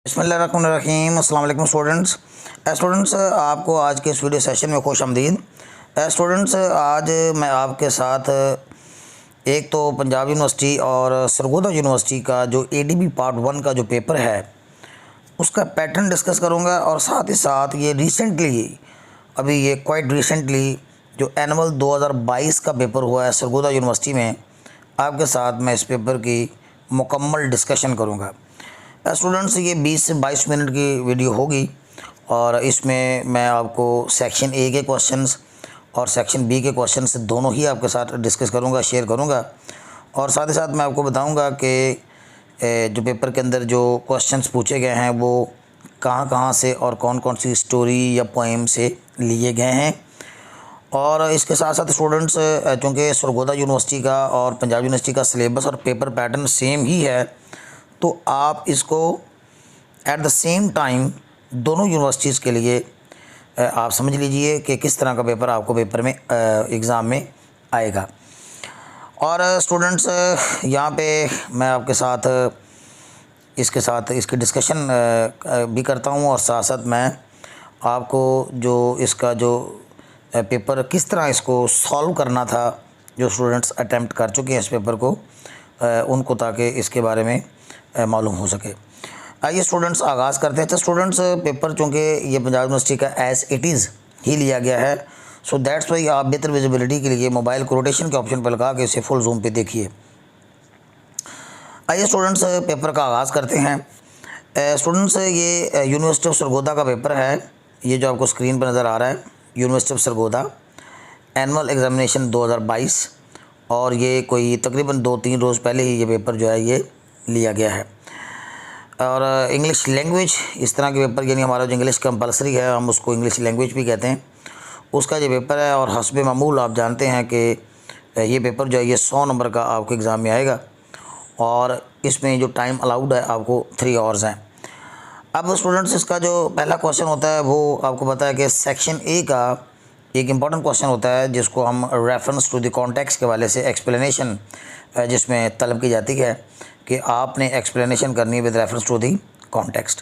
बिस्मिल्लाहिर्रहमानिर्रहीम। अस्सलाम वालेकुम स्टूडेंट्स आपको आज के इस वीडियो सेशन में खुश आमदीद। स्टूडेंट्स आज मैं आपके साथ एक तो पंजाब यूनिवर्सिटी और सरगोदा यूनिवर्सिटी का जो एडीबी पार्ट 1 का जो पेपर है उसका पैटर्न डिस्कस करूंगा और साथ ही साथ ये क्वाइट रिसेंटली जो एनुअल 2022 का पेपर हुआ है सरगोदा यूनिवर्सिटी में, आपके साथ मैं इस पेपर की मुकम्मल डिस्कशन करूँगा। स्टूडेंट्स ये 20 से 22 मिनट की वीडियो होगी और इसमें मैं आपको सेक्शन ए के क्वेश्चंस और सेक्शन बी के क्वेश्चंस दोनों ही आपके साथ डिस्कस करूंगा, शेयर करूंगा। और साथ ही साथ मैं आपको बताऊंगा कि जो पेपर के अंदर जो क्वेश्चंस पूछे गए हैं वो कहां से और कौन कौन सी स्टोरी या पोएम से लिए गए हैं। और इसके साथ साथ स्टूडेंट्स चूँकि सरगोदा यूनिवर्सिटी का और पंजाब यूनिवर्सिटी का सिलेबस और पेपर पैटर्न सेम ही है, तो आप इसको एट द सेम टाइम दोनों यूनिवर्सिटीज़ के लिए आप समझ लीजिए कि किस तरह का पेपर आपको पेपर में एग्ज़ाम में आएगा। और स्टूडेंट्स यहाँ पे मैं आपके साथ इसकी डिस्कशन भी करता हूँ और साथ साथ मैं आपको जो इसका जो पेपर किस तरह इसको सॉल्व करना था, जो स्टूडेंट्स अटैम्प्ट कर चुके हैं इस पेपर को, उनको ताकि इसके बारे में मालूम हो सके। आइए स्टूडेंट्स आगाज़ करते हैं। तो स्टूडेंट्स पेपर चूँकि ये पंजाब यूनिवर्सिटी का एज़ इट इज़ ही लिया गया है, सो दैट्स वाई आप बेहतर विजिबिलिटी के लिए मोबाइल को रोटेशन के ऑप्शन पर लगा के इसे फुल जूम पे देखिए। आइए स्टूडेंट्स पेपर का आगाज़ करते हैं। स्टूडेंट्स ये यूनिवर्सिटी ऑफ सरगोदा का पेपर है, ये जो आपको स्क्रीन पर नज़र आ रहा है, university of Sargodha annual examination 2022। और ये कोई तकरीबन 2-3 रोज़ पहले ही ये पेपर जो है ये लिया गया है। और इंग्लिश लैंग्वेज इस तरह के पेपर, यानी हमारा जो इंग्लिश कंपलसरी है हम उसको इंग्लिश लैंग्वेज भी कहते हैं, उसका ये पेपर है। और हस्बे मामूल आप जानते हैं कि ये पेपर जो है ये 100 नंबर का आपके एग्ज़ाम में आएगा और इसमें जो टाइम अलाउड है आपको 3 आवर्स हैं। अब स्टूडेंट्स इसका जो पहला क्वेश्चन होता है वो आपको पता है कि सेक्शन ए का एक इम्पॉर्टेंट क्वेश्चन होता है जिसको हम रेफरेंस टू द कॉन्टेक्स्ट के वाले से एक्सप्लेनेशन जिसमें तलब की जाती है कि आपने एक्सप्लेनेशन करनी है with reference to the context.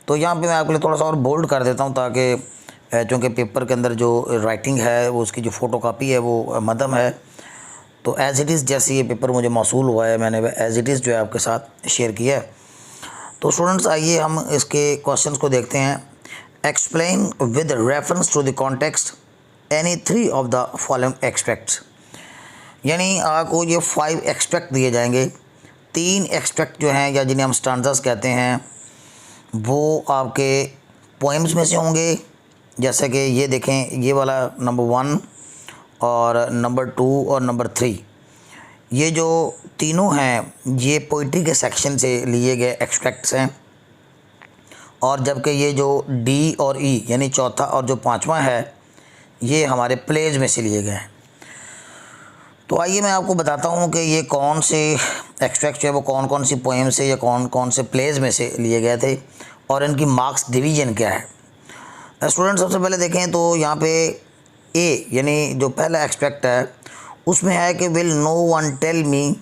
तो यहाँ पे मैं आपके लिए थोड़ा सा और बोल्ड कर देता हूँ ताकि चूँकि पेपर के अंदर जो राइटिंग है वो उसकी जो फ़ोटोकॉपी है वो मध्यम है, तो एज़ इट इज़ जैसे ये पेपर मुझे मौसूल हुआ है मैंने एज़ इट इज़ जो है आपके साथ शेयर किया है। तो स्टूडेंट्स आइए हम इसके क्वेश्चन को देखते हैं। Explain with reference to the context any 3 of the following aspects, यानी आपको ये 5 एक्सपेक्ट दिए जाएंगे। 3 एक्सपेक्ट जो हैं या जिन्हें हम स्टांजास कहते हैं वो आपके पोएम्स में से होंगे, जैसे कि ये देखें, ये वाला नंबर 1 और नंबर 2 और नंबर 3, ये जो तीनों हैं ये पोइट्री के सेक्शन से लिए गए एक्सपेक्ट्स हैं। और जबकि ये जो डी और ई यानी चौथा और जो 5वां है ये हमारे प्लेज में से लिए गए हैं। तो आइए मैं आपको बताता हूँ कि ये कौन से एक्सट्रैक्ट जो है वो कौन कौन सी पोएम से या कौन कौन से प्लेज में से लिए गए थे और इनकी मार्क्स डिवीज़न क्या है। स्टूडेंट सबसे पहले देखें तो यहाँ पे ए यानी जो पहला एक्सपेक्ट है उसमें है कि will no one tell me,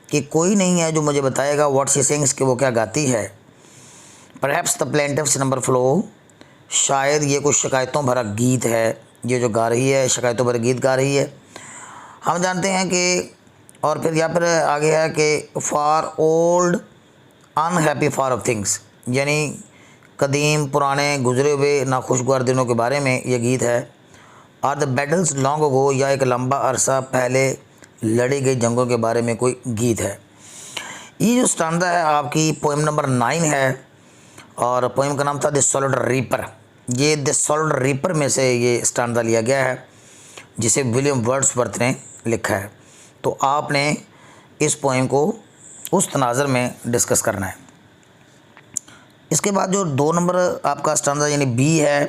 कि कोई नहीं है जो मुझे बताएगा व्हाट शी सिंग्स, कि वो क्या गाती है। परहैप्स द प्लेंटिव्स नंबर फ्लो, शायद ये कुछ शिकायतों भरा गीत है, ये जो गा रही है शिकायतों भरे गीत गा रही है। हम जानते हैं कि और फिर यहाँ पर आगे है कि for old unhappy for of things, यानी कदीम पुराने गुजरे हुए नाखुशगवार दिनों के बारे में ये गीत है। Are the battles long ago, या एक लंबा अरसा पहले लड़ी गई जंगों के बारे में कोई गीत है। ये जो स्टांजा है आपकी पोएम नंबर 9 है और पोएम का नाम था द सॉलिड रीपर। ये द सॉलिड रीपर में से ये स्टांजा लिया गया है जिसे विलियम वर्ड्सवर्थ ने लिखा है। तो आपने इस पोएम को उस तनाज़र में डिस्कस करना है। इसके बाद जो 2 नंबर आपका स्टांजा यानी बी है,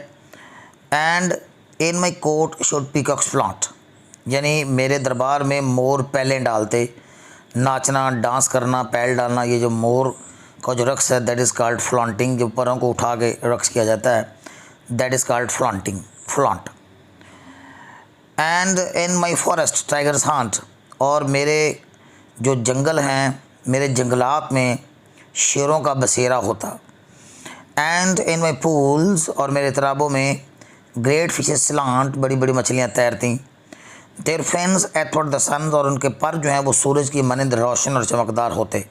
and in my court should peacocks flaunt, यानी मेरे दरबार में मोर पैलें डालते, नाचना डांस करना पैल डालना, ये जो मोर का जो रक्स है दैट इज़ कॉल्ड फ्लॉन्टिंग, जो परों को उठा के रक्स किया जाता है that is called flaunt. And in my forest tigers Hunt, और मेरे जो जंगल हैं मेरे जंगलात में शेरों का बसेरा होता। एंड इन माई पूल्स, और मेरे तालाबों में ग्रेट फिशेस स्लांट, बड़ी बड़ी मछलियाँ तैरती। देयर फेन्स एथवर्ड द सन, और उनके पर जो हैं वो सूरज की मानंद रोशन और चमकदार होते।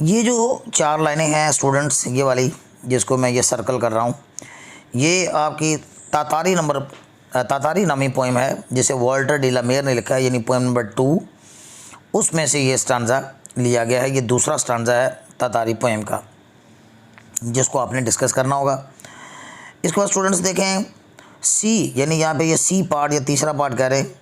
ये जो 4 लाइनें हैं स्टूडेंट्स, ये वाली जिसको मैं ये सर्कल कर रहा हूँ, ये आपकी तातारी नामी पोइम है जिसे वॉल्टर डी ला मेयर ने लिखा है, यानी पोइम नंबर 2, उसमें से ये स्टांजा लिया गया है। ये दूसरा स्टांजा है तातारी पोइम का, जिसको आपने डिस्कस करना होगा। इसके बाद स्टूडेंट्स देखें सी, यानी यहाँ पे ये सी पार्ट या तीसरा पार्ट कह रहे हैं,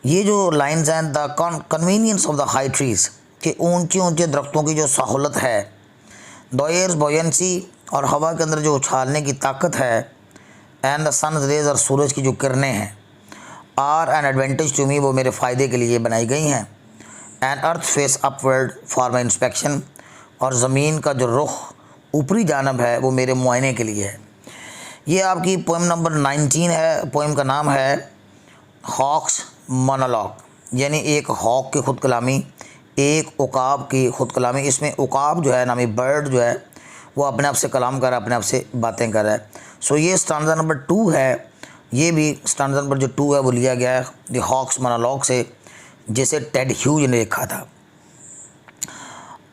ये जो लाइन्स हैं, the convenience of the high trees, कि ऊंचे ऊंचे दरख्तों की जो सहूलत है, द एयर्स बॉयंसी, और हवा के अंदर जो उछालने की ताकत है, एंड द सन रेज, और सूरज की जो किरणें हैं, are an advantage to me, वो मेरे फ़ायदे के लिए बनाई गई हैं। And earth face upward for my inspection, और ज़मीन का जो रुख ऊपरी जानब है वो मेरे मुआयने के लिए है। ये आपकी पोएम नंबर 19 है। पोएम का नाम है हॉक्स मोनोलॉग, यानी एक हॉक की ख़ुद कलामी, एक उकाब की ख़ुद कलामी। इसमें उकाब जो है नामी बर्ड जो है वो अपने आप से कलाम कर रहा है, अपने आप से बातें कर रहा है। सो ये स्टांजा नंबर 2 है, ये भी स्टांजा नंबर जो 2 है वो लिया गया है द हॉक्स मोनोलॉग से, जिसे टेड ह्यूज ने लिखा था।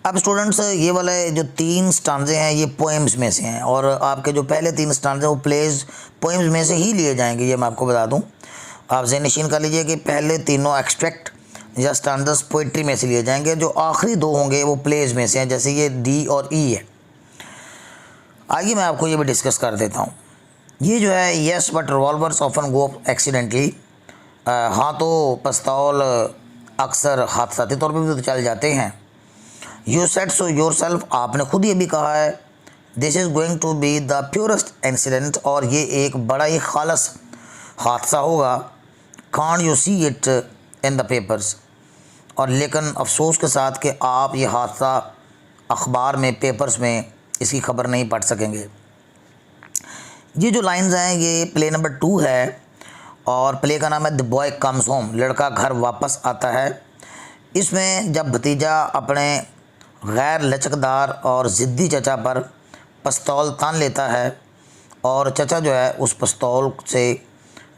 अब स्टूडेंट्स ये वाले जो 3 स्टांजे हैं ये पोएम्स में से हैं, और आपके जो पहले 3 स्टांजे वो प्लेज पोएम्स में से ही लिए जाएंगे, ये मैं आपको बता दूं। आप ज़हन-नशीन कर लीजिए कि पहले तीनों एक्सट्रैक्ट या स्टांजस पोइट्री में से लिए जाएंगे, जो आखिरी 2 होंगे वो प्लेज में से हैं, जैसे ये डी और ई है। आइए मैं आपको ये भी डिस्कस कर देता हूँ। ये जो है yes but revolvers often go accidentally, हाँ तो पिस्तौल अक्सर हादसाती तौर पर भी तो चल जाते हैं। You said so yourself, आपने खुद ये भी कहा है। This is going to be the purest incident, और ये एक बड़ा ही खालस हादसा होगा। Can't you see it in the papers, और लेकिन अफसोस के साथ कि आप ये हादसा अखबार में, पेपर्स में इसकी खबर नहीं पढ़ सकेंगे। ये जो लाइंस हैं ये प्ले नंबर 2 है, और प्ले का नाम है द बॉय कम्स होम, लड़का घर वापस आता है। इसमें जब भतीजा अपने गैर लचकदार और ज़िद्दी चचा पर पिस्तौल तान लेता है, और चचा जो है उस पिस्तौल से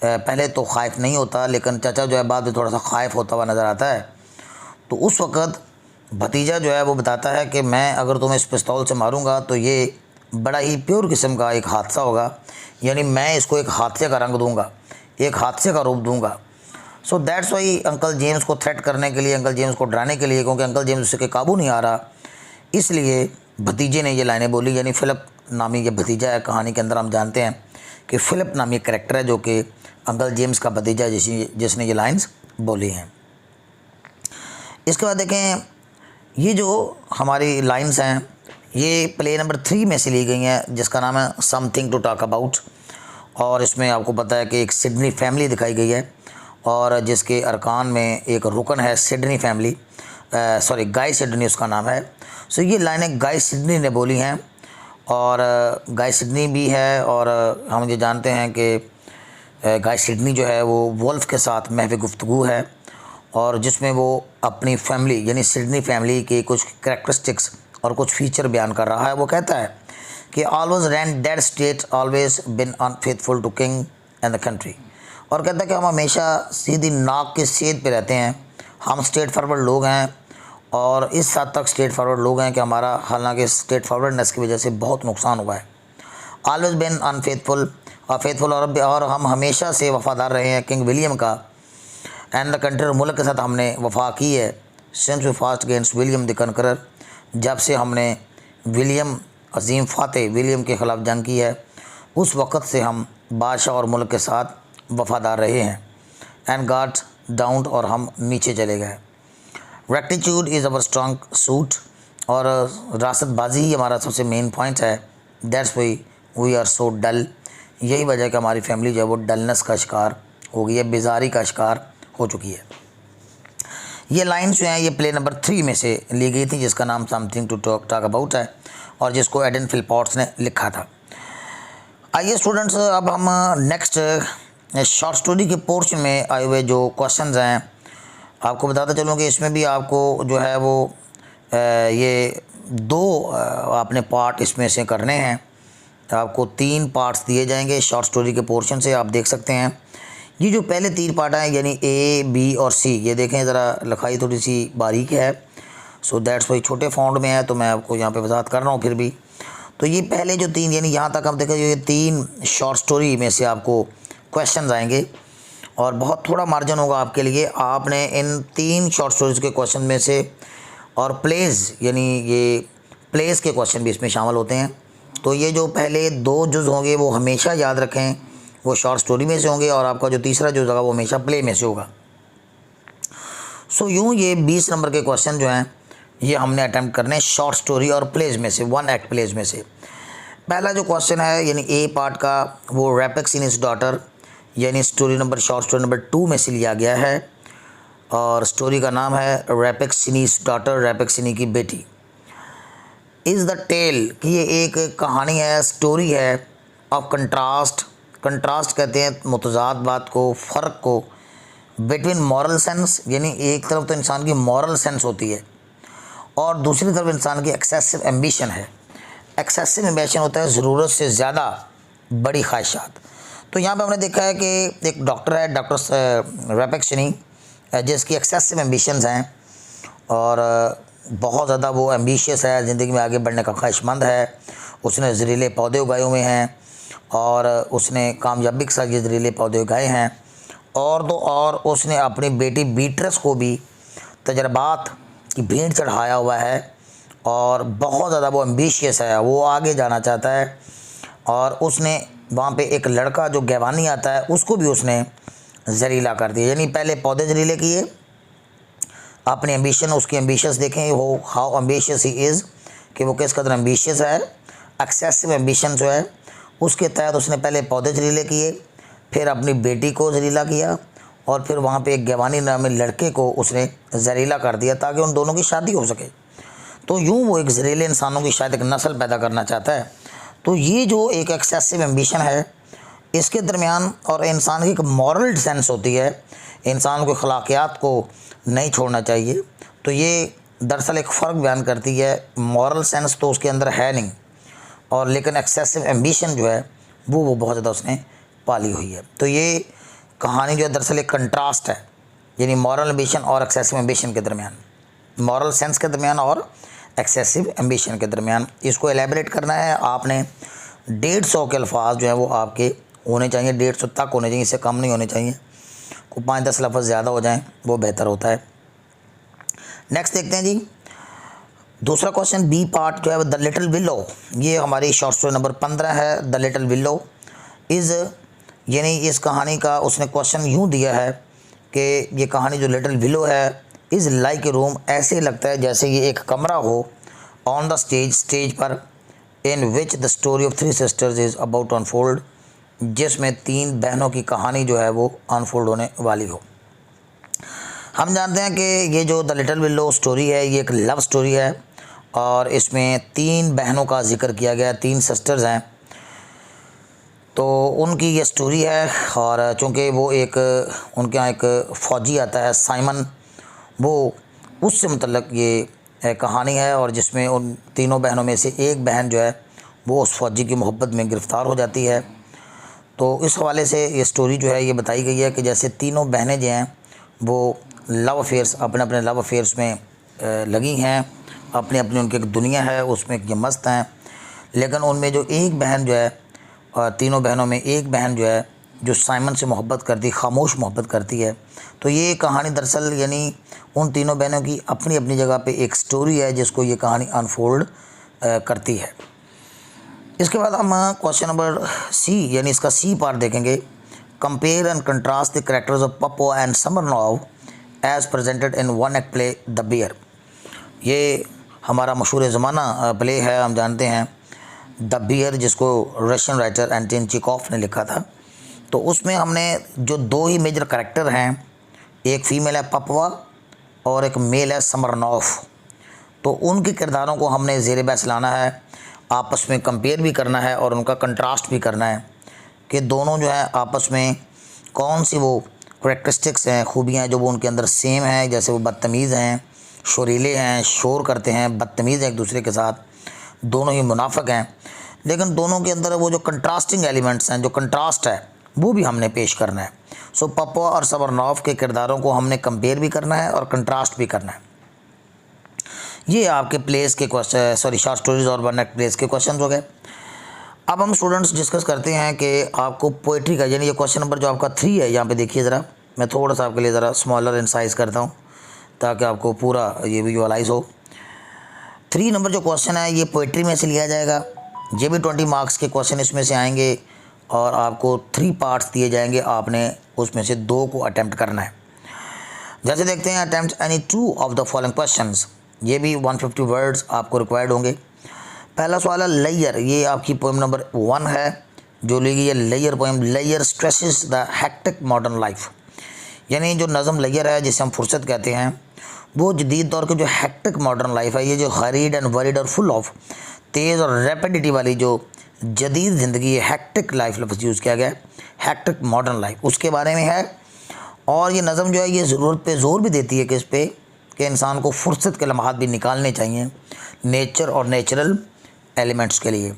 पहले तो ख़ाइफ नहीं होता, लेकिन चचा जो है बाद में थोड़ा सा ख़ाइफ होता हुआ नज़र आता है। तो उस वक़्त भतीजा जो है वो बताता है कि मैं अगर तुम्हें इस पिस्तौल से मारूंगा तो ये बड़ा ही प्योर किस्म का एक हादसा होगा, यानी मैं इसको एक हादसे का रंग दूंगा, एक हादसे का रूप दूंगा। So that's why uncle James को थ्रेट करने के लिए, अंकल जेम्स को डराने के लिए, क्योंकि अंकल जेम्स उसके काबू नहीं आ रहा, इसलिए भतीजे ने ये लाइनें बोली। यानी फ़िलिप नामी ये भतीजा है। कहानी के अंदर हम जानते हैं कि फ़िलिप नामी कैरेक्टर है जो कि अंकल जेम्स का भतीजा है, जिसने ये लाइन्स बोली हैं। इसके बाद देखें ये जो हमारी लाइन्स हैं ये प्ले नंबर 3 में से ली गई हैं, जिसका नाम है समथिंग टू टॉक अबाउट, और इसमें आपको पता है कि एक सिडनी फैमिली दिखाई गई है, और जिसके अरकान में एक रुकन है सिडनी फैमिली, गाय सिडनी उसका नाम है। सो ये लाइनें गाय सिडनी ने बोली हैं, और गाय सिडनी भी है, और हम ये जानते हैं कि गाय सिडनी जो है वो वुल्फ के साथ महफ़ गुफ्तगू है, और जिसमें वो अपनी फैमिली यानी सिडनी फैमिली के कुछ कैरेक्टरिस्टिक्स और कुछ फीचर बयान कर रहा है। वो कहता है कि always ran dead state, always been unfaithful to king and the country, और कहता है कि हम हमेशा सीधी नाक के सेध पे रहते हैं, हम स्ट्रेट फॉरवर्ड लोग हैं, और इस हद तक स्ट्रेट फॉरवर्ड लोग हैं कि हमारा हालांकि स्ट्रेट फॉरवर्डनेस की वजह से बहुत नुकसान हुआ है। ऑलवेज बिन अनफेथफुल, अफेथफुल, और हम हमेशा से वफ़ादार रहे हैं किंग विलियम का, एंड द कंट्री, मुल्क के साथ हमने वफा की है। Since we fast against William the Conqueror, जब से हमने विलियम अजीम फाते विलियम के ख़िलाफ़ जंग की है, उस वक़्त से हम बादशाह और मुल्क के साथ वफ़ादार रहे हैं। एंड गॉट डाउन, और हम नीचे चले गए। Rectitude is our strong suit, और रासतबाजी ही हमारा सबसे मेन पॉइंट है। That's why we are so dull, यही वजह है कि हमारी फैमिली जो है वो डलनेस का शिकार हो गई है, बेजारी का शिकार हो चुकी है। ये लाइन्स जो हैं ये प्ले नंबर 3 में से ली गई थी, जिसका नाम समथिंग टू टॉक अबाउट है, और जिसको एडन फिलपॉट्स ने लिखा था। आइए स्टूडेंट्स अब हम नेक्स्ट शॉर्ट स्टोरी के पोर्शन में आए हुए जो क्वेश्चंस हैं आपको बताता चलूँ कि इसमें भी आपको जो है वो ये दो आपने पार्ट इसमें से करने हैं। आपको 3 पार्ट्स दिए जाएंगे शॉर्ट स्टोरी के पोर्शन से। आप देख सकते हैं ये जो पहले 3 पार्ट हैं यानी ए, बी और सी, ये देखें ज़रा लिखाई थोड़ी सी बारीक है, सो दैट्स वाई छोटे फॉन्ट में है, तो मैं आपको यहाँ पे वजाहत कर रहा हूँ। फिर भी तो ये पहले जो 3 यानी यहाँ तक हम देखें ये 3 शॉर्ट स्टोरी में से आपको क्वेश्चंस आएंगे और बहुत थोड़ा मार्जिन होगा आपके लिए। आपने इन 3 शॉर्ट स्टोरीज़ के क्वेश्चन में से और प्लेज़ यानी ये प्लेस के क्वेश्चन भी इसमें शामिल होते हैं। तो ये जो पहले 2 जुज़ होंगे वो हमेशा याद रखें वो शॉर्ट स्टोरी में से होंगे और आपका जो तीसरा जुज़ होगा वो हमेशा प्ले में से होगा। सो यूँ ये 20 नंबर के क्वेश्चन जो हैं ये हमने अटैम्प्ट करने हैं शॉर्ट स्टोरी और प्लेज में से, 1 एक्ट प्लेज में से। पहला जो क्वेश्चन है यानी ए पार्ट का वो रैपेक्सिनीज डॉटर यानी story number short story number 2 में से लिया गया है और स्टोरी का नाम है रैपेक्सिनीज डॉटर, रैपेक्सिनी की बेटी। इज़ द टेल कि ये एक कहानी है, स्टोरी है ऑफ कंट्रास्ट। कंट्रास्ट कहते हैं मुतज़ाद बात को, फ़र्क को, बिटवीन मॉरल सेंस यानी एक तरफ तो इंसान की मॉरल सेंस होती है और दूसरी तरफ इंसान की एक्सेसिव एम्बिशन है। एक्सेसिव एम्बिशन होता है ज़रूरत से ज़्यादा बड़ी ख्वाहिशात। तो यहाँ पे हमने देखा है कि एक डॉक्टर है, डॉक्टर रैपेक्सिनी, जिसकी एक्सेसिव एम्बिशंस हैं और बहुत ज़्यादा वो एम्बिशियस है, ज़िंदगी में आगे बढ़ने का ख्वाहिशमंद है। उसने जहरीले पौधे उगाए हुए हैं और उसने कामयाबी के साथ ये जहरीले पौधे उगाए हैं और तो और उसने अपनी बेटी बीट्रस को भी तजर्बात की भेंट चढ़ाया हुआ है और बहुत ज़्यादा वो एम्बिशियस है, वो आगे जाना चाहता है। और उसने वहाँ पे एक लड़का जो गैवानी आता है उसको भी उसने जहरीला कर दिया, यानी पहले पौधे जहरीले किए। अपनी एम्बिशन, उसकी एम्बिशस देखें वो हाउ एम्बिशियस ही इज़ कि वो किस कदर एम्बिशियस है। एक्सेसिव एम्बिशन जो है उसके तहत उसने पहले पौधे जहरीले किए, फिर अपनी बेटी को जहरीला किया और फिर वहाँ पे एक गैवानी नामी लड़के को उसने जहरीला कर दिया ताकि उन दोनों की शादी हो सके। तो यूँ वो एक जहरीले इंसानों की शायद एक नस्ल पैदा करना चाहता है। तो ये जो एक एक्सेसिव एम्बिशन है इसके दरमियान और इंसान की एक मॉरल सेंस होती है, इंसान को अखलाकियात को नहीं छोड़ना चाहिए। तो ये दरअसल एक फ़र्क बयान करती है। मॉरल सेंस तो उसके अंदर है नहीं और लेकिन एक्सेसिव एम्बिशन जो है वो बहुत ज़्यादा उसने पाली हुई है। तो ये कहानी जो है दरअसल एक कंट्रास्ट है, यानी मॉरल एम्बिशन और एक्सेसिव एम्बिशन के दरमियान, मॉरल सेंस के दरमियान और एक्सेसिव एम्बिशन के दरमियान। इसको एलेबरेट करना है आपने 150 के अल्फाज जो है वो आपके होने चाहिए, 150 तक होने चाहिए, इससे कम नहीं होने चाहिए। को 5-10 लफ्ज़ ज़्यादा हो जाएं वो बेहतर होता है। नेक्स्ट देखते हैं जी, दूसरा क्वेश्चन बी पार्ट जो है द लिटिल विलो। ये हमारी शॉर्ट स्टोरी नंबर 15 है, द लिटिल विलो इज़, यानी इस कहानी का उसने क्वेश्चन यूँ दिया है कि ये कहानी जो लिटिल विलो है इज़ लाइक ए रूम, ऐसे लगता है जैसे ये एक कमरा हो ऑन द स्टेज, स्टेज पर, in which the story of 3 sisters is about to unfold, जिसमें 3 बहनों की कहानी जो है वो अनफोल्ड होने वाली हो। हम जानते हैं कि ये जो द लिटिल विलो स्टोरी है ये एक लव स्टोरी है और इसमें 3 बहनों का जिक्र किया गया, 3 सिस्टर्स हैं। तो उनकी ये स्टोरी है और चूँकि वो एक उनके यहाँ एक फ़ौजी आता है साइमन, वो उससे मुतल्लक ये कहानी है और जिसमें उन तीनों बहनों में से एक बहन जो है वो उस फ़ौजी की मोहब्बत में गिरफ़्तार हो जाती है। तो इस हवाले से ये स्टोरी जो है ये बताई गई है कि जैसे तीनों बहनें जो हैं वो लव अफेयर्स, अपने अपने लव अफेयर्स में लगी हैं, अपनी अपनी उनकी एक दुनिया है उसमें ये मस्त हैं। लेकिन उनमें जो एक बहन जो है, तीनों बहनों में एक बहन जो है जो साइमन से मोहब्बत करती, खामोश मोहब्बत करती है। तो ये कहानी दरअसल यानी उन तीनों बहनों की अपनी अपनी जगह पे एक स्टोरी है जिसको ये कहानी अनफोल्ड करती है। इसके बाद हम क्वेश्चन नंबर सी यानी इसका सी पार्ट देखेंगे, compare and contrast the characters of Popova and Smirnov as presented in 1 act play the Bear. ये हमारा मशहूर ज़माना प्ले है, हम जानते हैं द बियर, जिसको रशियन राइटर एंटोन चेखोव ने लिखा था। तो उसमें हमने जो 2 ही मेजर करैक्टर हैं, एक फ़ीमेल है पप्पवा और एक मेल है समरनॉव, तो उनके किरदारों को हमने ज़ेर बहस लाना है, आपस में कंपेयर भी करना है और उनका कंट्रास्ट भी करना है कि दोनों जो है आपस में कौन सी वो करैक्टरिस्टिक्स हैं, खूबियाँ हैं जो वो उनके अंदर सेम हैं, जैसे वो बदतमीज़ हैं, शोरीले हैं, शोर करते हैं, बदतमीज़ हैं एक दूसरे के साथ, दोनों ही मुनाफिक हैं, लेकिन दोनों के अंदर वो जो कंट्रास्टिंग एलिमेंट्स हैं, जो कंट्रास्ट है, वो भी हमने पेश करना है। सो पप्पा और सबरनॉफ के किरदारों को हमने कंपेयर भी करना है और कंट्रास्ट भी करना है। ये आपके प्लेस के क्वेश्चन, सॉरी शॉर्ट स्टोरीज और वन एक्ट प्लेस के क्वेश्चन हो गए। अब हम स्टूडेंट्स डिस्कस करते हैं कि आपको पोइट्री का, यानी ये क्वेश्चन नंबर जो आपका 3 है, यहाँ पे देखिए ज़रा, मैं थोड़ा सा आपके लिए ज़रा स्मॉलर इन साइज़ करता हूँ ताकि आपको पूरा ये विजुअलाइज हो। 3 नंबर जो क्वेश्चन है ये पोइट्री में से लिया जाएगा। ये भी 20 मार्क्स के क्वेश्चन इसमें से आएंगे और आपको 3 पार्ट्स दिए जाएंगे, आपने उसमें से 2 को अटैम्प्ट करना है। जैसे देखते हैं, attempt any 2 of the following questions. ये भी 150 वर्ड्स आपको रिक्वायर्ड होंगे। पहला सवाल है लेयर, ये आपकी पोएम नंबर 1 है जो लिखी है layer poem. Layer stresses the hectic modern life, यानी जो नज़म लेयर है जिसे हम फुर्सत कहते हैं, वो जदीद दौर के जो हेक्टिक मॉडर्न लाइफ है, ये जो हरीड एंड वरीड और फुल ऑफ तेज़ और रैपिडिटी वाली जो जदीद ज़िंदगी है, हेक्टिक लाइफ लफ्ज़ यूज़ किया गया है, हेक्टिक मॉडर्न लाइफ, उसके बारे में है। और ये नज़म जो है ये ज़रूरत पे ज़ोर भी देती है कि इस पे कि इंसान को फुर्सत के लम्हात भी निकालने चाहिए नेचर और नेचुरल एलिमेंट्स के लिए।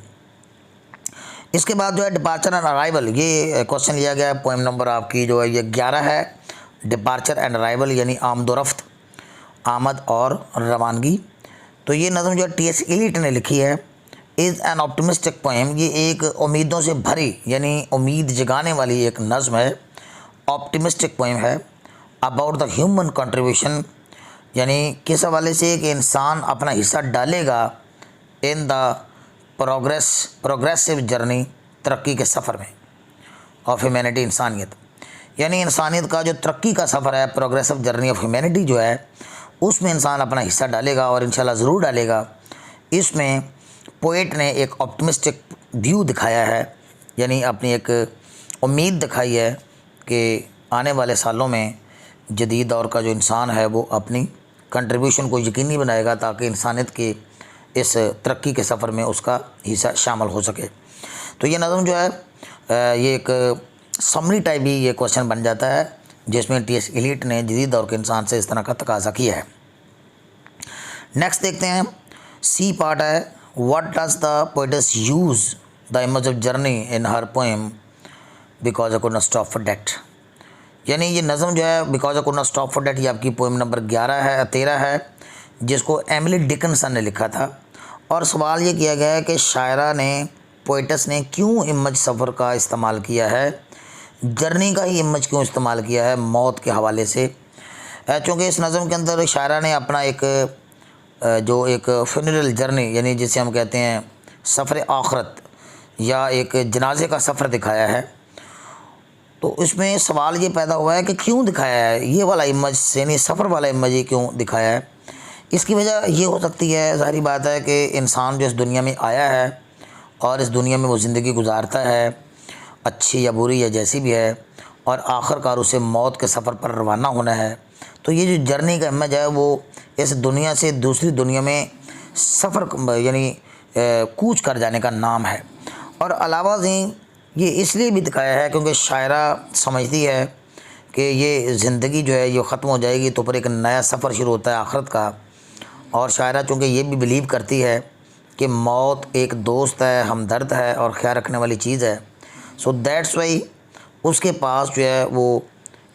इसके बाद जो है डिपार्चर एंड अराइवल, ये क्वेश्चन लिया गया है। पोएम नंबर आपकी जो है ये 11 है, डिपार्चर एंड अराइवल यानी आमदोरफ्त, आमद और रवानगी। तो ये नज़म जो है T.S. एलियट ने लिखी है। इज़ एन ऑप्टिमिस्टिक पोएम, ये एक उम्मीदों से भरी यानी उम्मीद जगाने वाली एक नज़म है, ऑप्टिमिस्टिक पोएम है। अबाउट द ह्यूमन कंट्रीब्यूशन, यानी किस हवाले से कि इंसान अपना हिस्सा डालेगा इन द प्रोग्रेसिव जर्नी, तरक्की के सफ़र में, ऑफ ह्यूमैनिटी, इंसानियत, यानी इंसानियत का जो तरक्की का सफ़र है, प्रोग्रेसिव जर्नी ऑफ ह्यूमैनिटी जो है, उसमें इंसान अपना हिस्सा डालेगा और इंशाल्लाह ज़रूर डालेगा। इसमें पोएट ने एक ऑप्टिमिस्टिक व्यू दिखाया है, यानी अपनी एक उम्मीद दिखाई है कि आने वाले सालों में जदीद दौर का जो इंसान है वो अपनी कंट्रीब्यूशन को यकीनी बनाएगा ताकि इंसानियत के इस तरक्की के सफ़र में उसका हिस्सा शामिल हो सके। तो ये नज़म जो है ये एक समरी टाइप भी ये क्वेश्चन बन जाता है जिसमें T.S. एलियट ने जदीद दौर के इंसान से इस तरह का तकाजा किया है। नेक्स्ट देखते हैं, सी पार्ट है, what does the poetess use the image of journey in her poem because I could not stop for death, यानी ये नज़म जो है because I could not stop for death, ये आपकी पोएम नंबर 13 है जिसको एमिली डिकिंसन ने लिखा था। और सवाल ये किया गया है कि शायरा ने, पोएटस ने क्यों इमेज सफ़र का इस्तेमाल किया है, जर्नी का ही इमेज क्यों इस्तेमाल किया है मौत के हवाले से। चूँकि इस नज़म के अंदर शायरा ने अपना एक जो एक फ्यूनरल जर्नी, यानी जिसे हम कहते हैं सफ़र आखरत या एक जनाजे का सफ़र दिखाया है। तो इसमें सवाल ये पैदा हुआ है कि क्यों दिखाया है ये वाला इमेज, यानी सफ़र वाला इमेज ही क्यों दिखाया है। इसकी वजह ये हो सकती है, ज़ाहिर बात है कि इंसान जो इस दुनिया में आया है और इस दुनिया में वो ज़िंदगी गुजारता है, अच्छी या बुरी या जैसी भी है, और आखिरकार उसे मौत के सफ़र पर रवाना होना है। तो ये जो जर्नी का इमेज है वो इस दुनिया से दूसरी दुनिया में सफ़र यानी कूच कर जाने का नाम है। और अलावा ये इसलिए भी दिखाया है क्योंकि शायरा समझती है कि ये ज़िंदगी जो है ये ख़त्म हो जाएगी तो फिर एक नया सफ़र शुरू होता है आखिरत का। और शायरा चूँकि ये भी बिलीव करती है कि मौत एक दोस्त है, हमदर्द है और ख्याल रखने वाली चीज़ है। सो दैट्स वाई उसके पास जो है वो,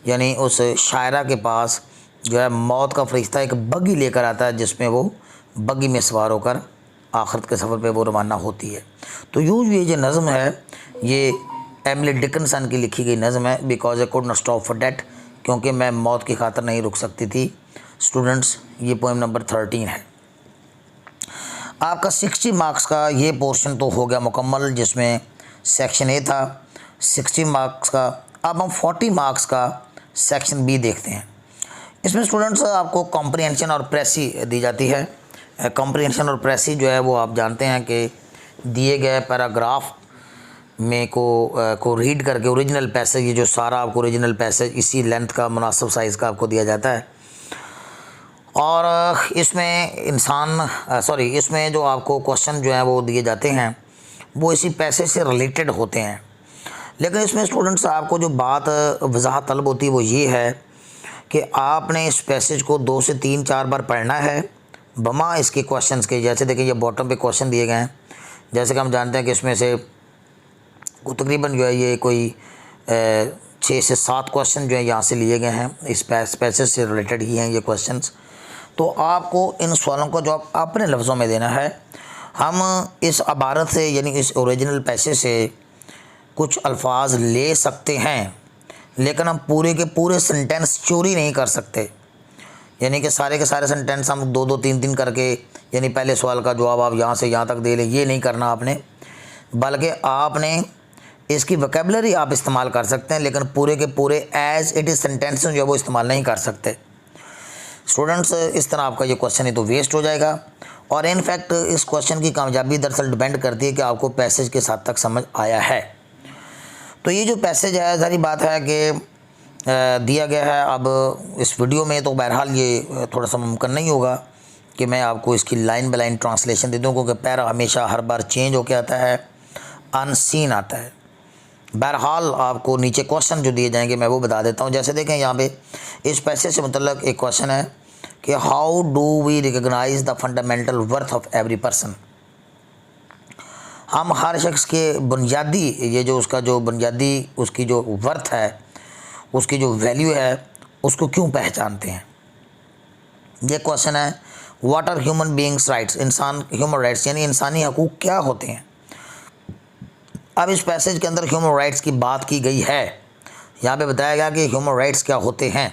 यानी उस शायरा के पास जो है मौत का फरिश्ता एक बग्गी लेकर आता है जिसमें वो बग्गी में सवार होकर आखिरत के सफ़र पे वो रवाना होती है। तो यूँ ये जो नज़म है ये एमिली डिकिंसन की लिखी गई नज़म है, because I could not stop for death, क्योंकि मैं मौत की खातिर नहीं रुक सकती थी। स्टूडेंट्स, ये पोएम नंबर 13 है। आपका 60 मार्क्स का ये पोर्शन तो हो गया मुकम्मल, जिसमें सेक्शन ए था 60 मार्क्स का। अब हम 40 मार्क्स का सेक्शन बी देखते हैं। इसमें स्टूडेंट्स आपको कॉम्प्रिहेंशन और प्रेसी दी जाती है। कॉम्प्रिहेंशन और प्रेसी जो है वो आप जानते हैं कि दिए गए पैराग्राफ में को रीड करके ओरिजिनल पैसेज, ये जो सारा आपको ओरिजिनल पैसेज इसी लेंथ का मुनासिब साइज़ का आपको दिया जाता है। और इसमें इसमें जो आपको क्वेश्चन जो हैं वो दिए जाते हैं वो इसी पैसेज से रिलेटेड होते हैं। लेकिन इसमें स्टूडेंट्स आपको जो बात वजाहत तलब होती है वो ये है कि आपने इस पैसेज को 2 से 3-4 बार पढ़ना है बमा इसके क्वेश्चंस के। जैसे देखिए ये बॉटम पे क्वेश्चन दिए गए हैं, जैसे कि हम जानते हैं कि इसमें से तकरीबन जो है ये कोई 6 से 7 क्वेश्चन जो है यहाँ से लिए गए हैं, इस पैसेज से रिलेटेड ही हैं ये क्वेश्चंस। तो आपको इन सवालों का जवाब अपने लफ्ज़ों में देना है। हम इस इबारत से यानी इस ओरिजिनल पैसेज से कुछ अल्फाज ले सकते हैं, लेकिन हम पूरे के पूरे सेंटेंस चोरी नहीं कर सकते। यानी कि सारे के सारे सेंटेंस हम 2-2 3-3 करके यानी पहले सवाल का जवाब आप यहाँ से यहाँ तक दे लें, ये नहीं करना आपने, बल्कि आपने इसकी वोकैबुलरी आप इस्तेमाल कर सकते हैं, लेकिन पूरे के पूरे एज इट इज़ सेंटेंस जो है वो इस्तेमाल नहीं कर सकते। स्टूडेंट्स, इस तरह आपका ये क्वेश्चन ही तो वेस्ट हो जाएगा। और इनफैक्ट इस क्वेश्चन की कामयाबी दरअसल डिपेंड करती है कि आपको पैसेज के साथ तक समझ आया है। तो ये जो पैसेज है, सारी बात है कि दिया गया है। अब इस वीडियो में तो बहरहाल ये थोड़ा सा मुमकिन नहीं होगा कि मैं आपको इसकी लाइन बाय लाइन ट्रांसलेशन दे दूँ, क्योंकि पैरा हमेशा हर बार चेंज होकर आता है, अनसीन आता है। बहरहाल आपको नीचे क्वेश्चन जो दिए जाएंगे मैं वो बता देता हूँ। जैसे देखें यहाँ पे इस पैसेज से मुतल्लक एक क्वेश्चन है कि how do we recognise the fundamental worth of every person. हम हर शख्स के बुनियादी ये जो उसका जो बुनियादी उसकी जो वर्थ है, उसकी जो वैल्यू है, उसको क्यों पहचानते हैं। ये क्वेश्चन है what are human beings rights, इंसान ह्यूमन राइट्स यानी इंसानी हकूक़ क्या होते हैं। अब इस पैसेज के अंदर ह्यूमन राइट्स की बात की गई है, यहाँ पे बताया गया कि ह्यूमन राइट्स क्या होते हैं,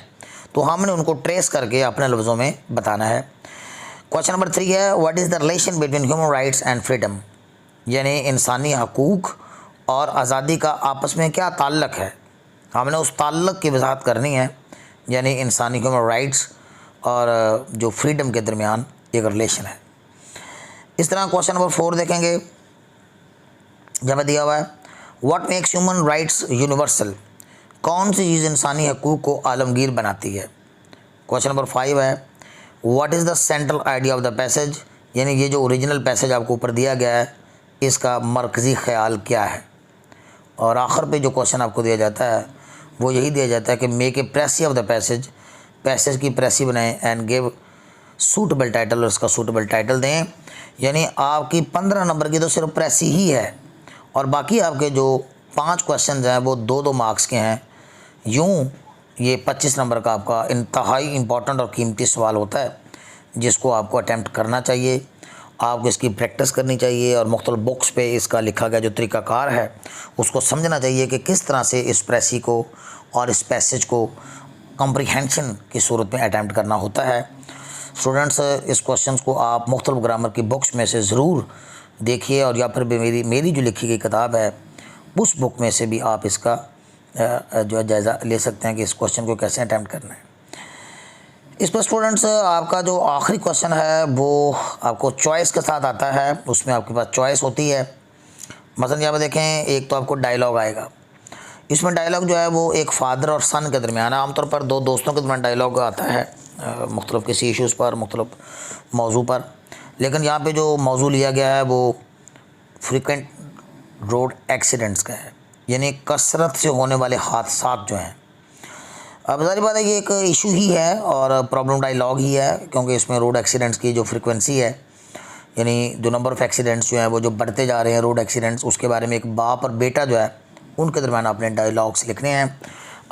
तो हमने उनको ट्रेस करके अपने लफ्ज़ों में बताना है। क्वेश्चन नंबर 3 है what is the relation between human rights and freedom, यानी इंसानी हकूक़ और आज़ादी का आपस में क्या ताल्लुक़ है। हमने उस ताल्लुक़ की वजाहत करनी है, यानी इंसानी ह्यूमन राइट्स और जो फ्रीडम के दरमियान एक रिलेशन है। इस तरह क्वेश्चन नंबर 4 देखेंगे, जब दिया हुआ है what makes human rights universal, कौन सी चीज़ इंसानी हकूक़ को आलमगीर बनाती है। क्वेश्चन नंबर 5 है what is the central idea of the passage, यानी ये जो ओरिजिनल पैसेज आपको ऊपर दिया गया है इसका मरकज़ी ख्याल क्या है। और आखिर पे जो क्वेश्चन आपको दिया जाता है वो यही दिया जाता है कि make a precis of the passage, passage की प्रेसी बनाएं एंड गिव सूटेबल टाइटल, और इसका सूटेबल टाइटल दें। यानी आपकी 15 नंबर की तो सिर्फ प्रेसी ही है, और बाकी आपके जो 5 क्वेश्चन हैं वो 2-2 मार्क्स के हैं। यूँ ये 25 नंबर का आपका इंतहाई इम्पॉर्टेंट और कीमती सवाल होता है, जिसको आपको अटैम्प्ट करना चाहिए, आपको इसकी प्रैक्टिस करनी चाहिए, और मुख्तलिफ बुक्स पे इसका लिखा गया जो तरीक़ाकार है उसको समझना चाहिए कि किस तरह से इस प्रेसी को और इस पैसेज को कॉम्प्रिहेंशन की सूरत में अटैम्प्ट करना होता है। स्टूडेंट्स, इस क्वेश्चन को आप मुख्तलिफ ग्रामर की बुक्स में से ज़रूर देखिए, और या फिर मेरी जो लिखी गई किताब है उस बुक में से भी आप इसका जो है जायज़ा ले सकते हैं कि इस क्वेश्चन को कैसे अटैम्प्ट करना है। इस पर स्टूडेंट्स आपका जो आखिरी क्वेश्चन है वो आपको चॉइस के साथ आता है, उसमें आपके पास चॉइस होती है। मसलन यहाँ पर देखें, एक तो आपको डायलॉग आएगा, इसमें डायलॉग जो है वो एक फ़ादर और सन के दरमियान है। आमतौर पर 2 दोस्तों के दरमियान डायलॉग आता है मुख्तलिफ किसी इशूज़ पर, मुख्तलिफ मौजू पर, लेकिन यहाँ पे जो मौजू लिया गया है वो फ्रीक्वेंट रोड एक्सीडेंट्स का है, यानी कसरत से होने वाले हादसात जो हैं। अब ज़ाहिर बात है ये एक इशू ही है और प्रॉब्लम डायलॉग ही है, क्योंकि इसमें रोड एक्सीडेंट्स की जो फ्रीक्वेंसी है, यानी जो नंबर ऑफ़ एक्सीडेंट्स जो हैं वो जो बढ़ते जा रहे हैं रोड एक्सीडेंट्स, उसके बारे में एक बाप और बेटा जो है उनके दरमियान आपने डायलॉग्स लिखने हैं।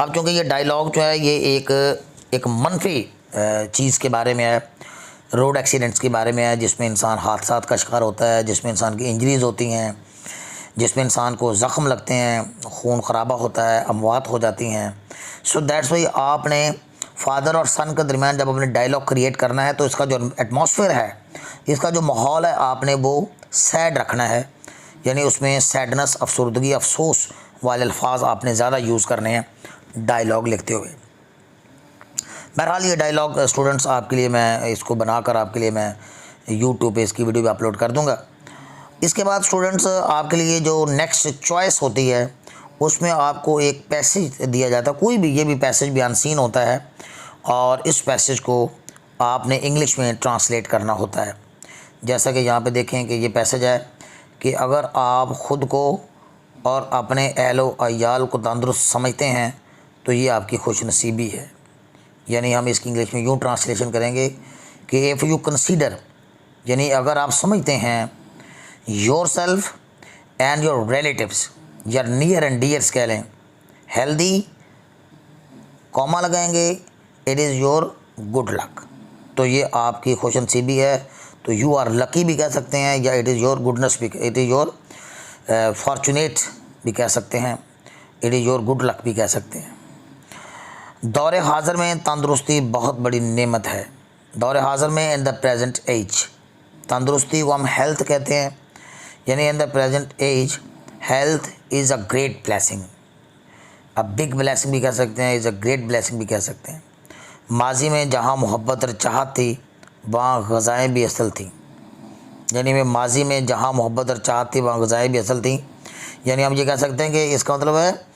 अब चूँकि ये डायलॉग जो है ये एक मनफी चीज़ के बारे में है, रोड एक्सीडेंट्स के बारे में है, जिसमें इंसान हादसात का शिकार होता है, जिसमें इंसान की इंजरीज़ होती हैं, जिसमें इंसान को ज़ख़म लगते हैं, खून ख़राबा होता है, अमवात हो जाती हैं। सो दैट्स वाई आपने फादर और सन के दरमियान जब अपने डायलॉग क्रिएट करना है तो इसका जो एटमॉस्फेयर है, इसका जो माहौल है, आपने वो सैड रखना है, यानी उसमें सैडनेस, अफसरदगी, अफसोस वाले अल्फाज आपने ज़्यादा यूज़ करने हैं डायलॉग लिखते हुए। बहरहाल ये डायलॉग स्टूडेंट्स आपके लिए मैं इसको बनाकर आपके लिए मैं यूट्यूब पे इसकी वीडियो भी अपलोड कर दूँगा। इसके बाद स्टूडेंट्स आपके लिए जो नेक्स्ट चॉइस होती है उसमें आपको एक पैसेज दिया जाता है, कोई भी, ये भी पैसेज भी अनसीन होता है, और इस पैसेज को आपने इंग्लिश में ट्रांसलेट करना होता है। जैसा कि यहाँ पे देखें कि ये पैसेज है कि अगर आप ख़ुद को और अपने अहलो अयाल को तंदुरुस्त समझते हैं तो ये आपकी खुशनसीबी है। यानी हम इसकी इंग्लिश में यूँ ट्रांसलेशन करेंगे कि इफ़ यू कंसीडर, यानी अगर आप समझते हैं your self and your relatives या नियर एंड डियर्स कह लें हेल्दी, कॉमा लगाएंगे, it is your good luck. तो ये आपकी खुश नसीबी है, तो यू आर लकी भी कह सकते हैं, या इट इज़ योर गुडनेस भी, इट इज़ योर फॉर्चुनेट भी कह सकते हैं, it is your good luck भी कह सकते हैं। दौरे हाज़िर में तंदुरुस्ती बहुत बड़ी नेमत है। दौरे हाज़िर में इन द प्रेजेंट एज, तंदुरुस्ती को हम हेल्थ कहते हैं, यानी in the present age health is a great blessing, a big blessing भी कह सकते हैं, इज़ अ ग्रेट ब्लेसिंग भी कह सकते हैं। माजी में जहाँ मोहब्बत और चाहत थी वहाँ ग़ज़ाएँ भी असल थी, यानी मैं माजी में जहाँ मोहब्बत और चाहत थी वहाँ ग़ज़ाएँ भी असल थी। यानी हम ये कह सकते हैं कि इसका मतलब है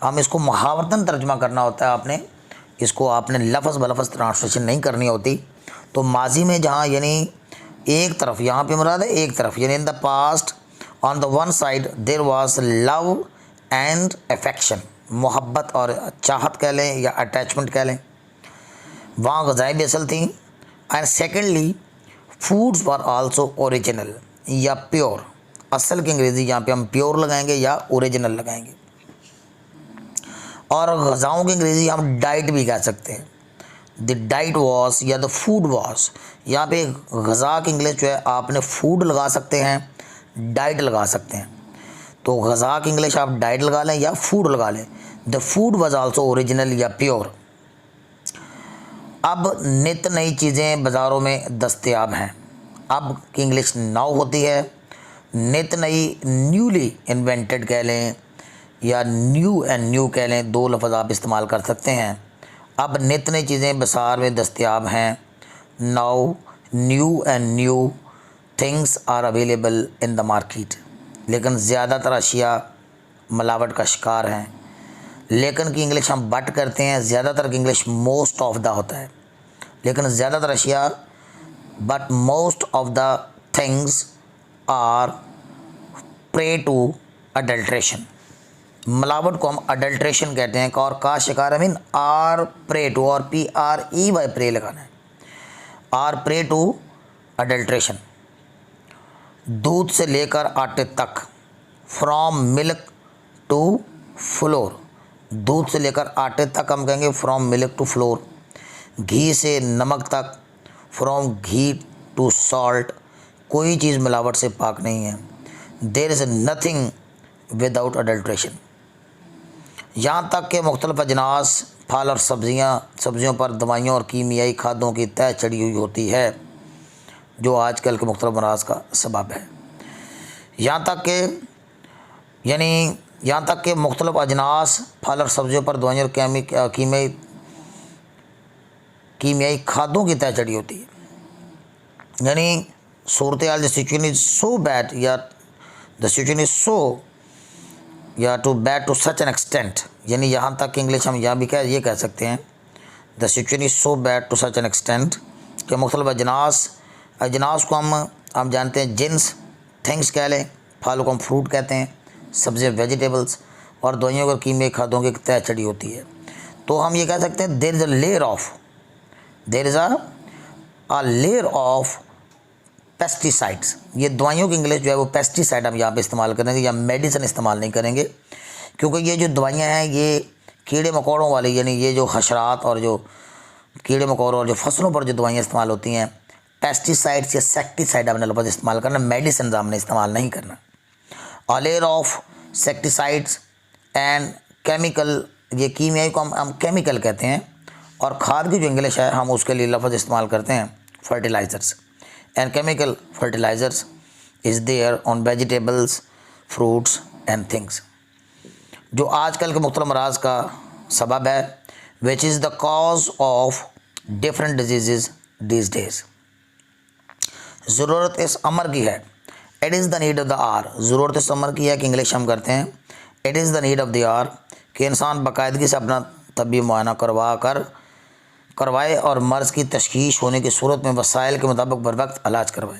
हम इसको मुहावरतन तर्जुमा करना होता है, इसको आपने लफ्ज़ बलफ्ज़ ट्रांसलेशन नहीं करनी होती। तो माजी में जहाँ यानी एक तरफ, यहाँ पे मुराद है एक तरफ, यानी in the past on the one side there was love and affection, मोहब्बत और चाहत कह लें या अटैचमेंट कह लें, वहाँ ग़ज़ाएँ भी असल थी। And secondly foods were also original या प्योर, असल की अंग्रेज़ी यहाँ पे हम प्योर लगाएंगे या ओरिजिनल लगाएंगे, और ग़ज़ाओं की अंग्रेज़ी हम डाइट भी कह सकते हैं। द डाइट वॉस या द फूड वॉस, यहाँ पे ग़ज़ा की इंग्लिश जो है आपने फूड लगा सकते हैं, डाइट लगा सकते हैं। तो ग़ज़ा की इंग्लिश आप डाइट लगा लें या फूड लगा लें। The food was also original या प्योर। अब नित नई चीज़ें बाज़ारों में दस्तयाब हैं। अब की इंग्लिश नाउ होती है, नित नई न्यूली इन्वेंटेड कह लें या न्यू एंड न्यू कह लें, दो लफ्ज़ आप इस्तेमाल कर सकते हैं। अब नित नई चीज़ें बाज़ार में दस्तयाब हैं, now new and new things are available in the market, लेकिन ज़्यादातर अशिया मिलावट का शिकार हैं। लेकिन की इंग्लिश हम बट करते हैं, ज़्यादातर की इंग्लिश मोस्ट ऑफ द होता है, लेकिन ज़्यादातर अशिया, but most of the things are prey to adulteration. मिलावट को हम अडल्ट्रेशन कहते हैं, और का शिकार है मीन आर प्रे टू, और PREY प्रे लगाना है, आर प्रे टू अडल्ट्रेशन। दूध से लेकर आटे तक, फ्रॉम मिल्क टू फ्लोर, दूध से लेकर आटे तक हम कहेंगे फ्रॉम मिल्क टू फ्लोर। घी से नमक तक, फ्रॉम घी टू सॉल्ट, कोई चीज़ मिलावट से पाक नहीं है। There is nothing without adulteration. यहाँ तक कि मुख्तलिफ अजनास फल और सब्ज़ियों पर दवाइयों और कीमियाई खादों की तह चढ़ी हुई होती है, जो आजकल के मुख्तलिफ अमराज का सबब है। यहाँ तक कि मुख्तलिफ अजनास फल और सब्ज़ियों पर दवाइयों और कीमियाई खादों की तह चढ़ी होती है। यानी सूरत हाल, the situation is so bad, या द सिचुएशन इज़ सो या too bad to such an extent, यानी यहाँ तक कि इंग्लिश हम यहाँ भी ये कह सकते हैं, the situation is so bad to such an extent कि मुख्तलिफ अजनास को हम जानते हैं जिन्स, थिंग्स कह लें, फल को हम फ्रूट कहते हैं, सब्ज़ी वेजिटेबल्स, और दवाइयों और कीमियाई खादों की तह चढ़ी होती है। तो हम ये कह सकते हैं there is a layer of pesticides. ये दवाइयों की इंग्लिश जो है वो पेस्टिसाइड हम यहाँ पे इस्तेमाल करेंगे, या मेडिसिन इस्तेमाल नहीं करेंगे, क्योंकि ये जो दवाइयाँ हैं ये कीड़े मकोड़ों वाली, यानी ये जो हशरात और जो कीड़े मकोड़ों और जो फसलों पर जो दवाइयाँ इस्तेमाल होती हैं, पेस्टिसाइड्स या सेक्टिसाइड हमने लफ्ज़ इस्तेमाल करना, मेडिसिन हमने इस्तेमाल नहीं करना। A layer of insecticides and chemical, ये कीमियाई को हम केमिकल कहते हैं, और खाद की जो इंग्लिश है हम उसके लिए लफ्ज़ इस्तेमाल करते हैं fertilisers. And chemical fertilisers is there on vegetables, fruits and things, जो आजकल के मुख्तलिफ अमराज का सबब है, which is the cause of different disease these days. ज़रूरत इस अमर की है, it is the need of the hour, ज़रूरत इस अमर की है कि इंग्लिश हम करते हैं it is the need of the hour, कि इंसान बाकायदगी से अपना तबी मुआयना करवाए और मर्ज़ की तशखीश होने की सूरत में वसाइल के मुताबिक बर वक्त इलाज करवाए।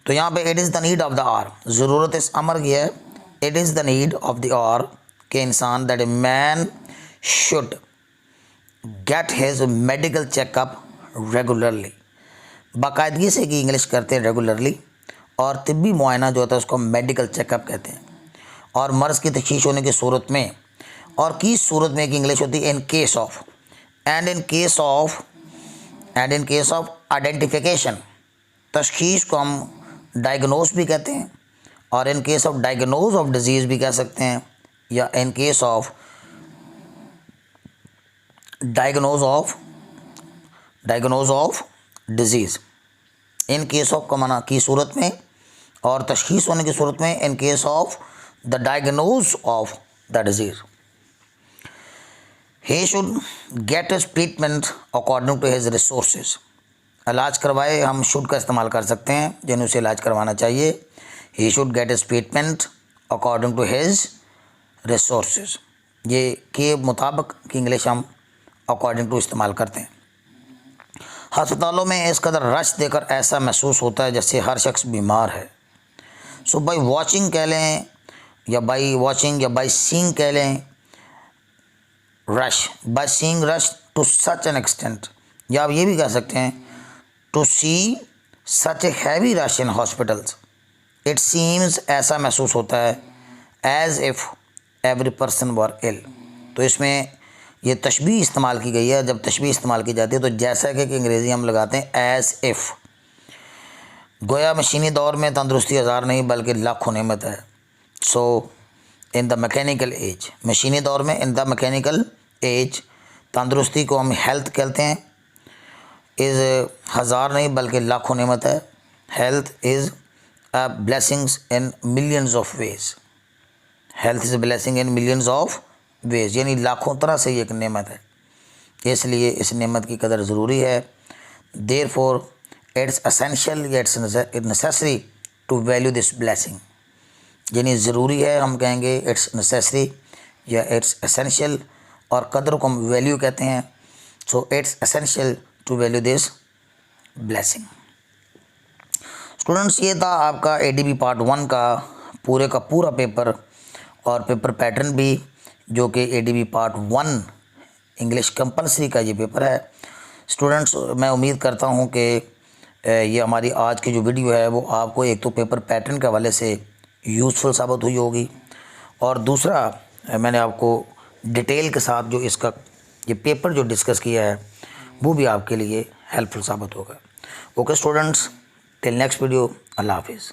तो यहाँ पे it is the need of the hour, ज़रूरत इस अमर की है, it is the need of the hour, कि इंसान that a man should get his medical checkup regularly, बाकायदगी से कि इंग्लिश करते हैं रेगुलरली, और तिब्बी मुआयना जो होता है उसको मेडिकल चेकअप कहते हैं। और मर्ज़ की तशख़ीस होने की सूरत में, और किस सूरत में कि इंग्लिश होती है in case of, and in case of identification, तशख़ीस को हम डायग्नोस भी कहते हैं, और in case of diagnose of disease भी कह सकते हैं, या in case of diagnose of disease, in case of का माना की सूरत में, और तशख़ीस होने की सूरत में in case of the diagnose of the disease. He should get his treatment according to his resources, इलाज करवाए, हम शुड का इस्तेमाल कर सकते हैं, जिन्हें उसे इलाज करवाना चाहिए। He should get his treatment according to his resources, ये के मुताबिक की इंग्लिश हम अकॉर्डिंग टू इस्तेमाल करते हैं। अस्पतालों में इस कदर रश देकर ऐसा महसूस होता है जैसे हर शख्स बीमार है। सो बाई वॉचिंग कह लें, या बाई वॉचिंग या बाई सीइंग कह लें rush, by seeing rush to such an extent, या आप ये भी कह सकते हैं to see such a heavy rush in hospitals, it seems, ऐसा महसूस होता है, as if every person were ill. तो इसमें ये तशबीह इस्तेमाल की गई है। जब तशबीह इस्तेमाल की जाती है तो जैसा कि अंग्रेज़ी हम लगाते हैं एज़ इफ़, गोया मशीनी दौर में तंदुरुस्ती हज़ार नहीं बल्कि लाखों नेमत है। सो इन द मैकेनिकल एज, मशीनी दौर में, इन द मैकेनिकल एज, तंदुरुस्ती को हम हेल्थ कहते हैं, इज़ हज़ार नहीं बल्कि लाखों नेमत है। Health is a blessings in millions of ways, health is a blessing in millions of ways, यानी लाखों तरह से ये एक नेमत है, इसलिए इस नेमत की कदर ज़रूरी है। देयरफॉर इट्स एसेंशियल या it's necessary to value this blessing, यानी ज़रूरी है, हम कहेंगे इट्स नेसेसरी या इट्स एसेंशियल, और कदर को हम वैल्यू कहते हैं। So it's essential to value this blessing. Students, ये था आपका एडीबी पार्ट 1 का पूरा पेपर, और पेपर पैटर्न भी, जो कि एडीबी पार्ट 1 इंग्लिश कंपलसरी का ये पेपर है। स्टूडेंट्स, मैं उम्मीद करता हूँ कि ये हमारी आज की जो वीडियो है वो आपको एक तो पेपर पैटर्न के हवाले से यूज़फुल साबित हुई होगी, और दूसरा मैंने आपको डिटेल के साथ जो इसका ये पेपर जो डिस्कस किया है वो भी आपके लिए हेल्पफुल साबित होगा। Okay students, till next video, अल्लाह हाफिज़।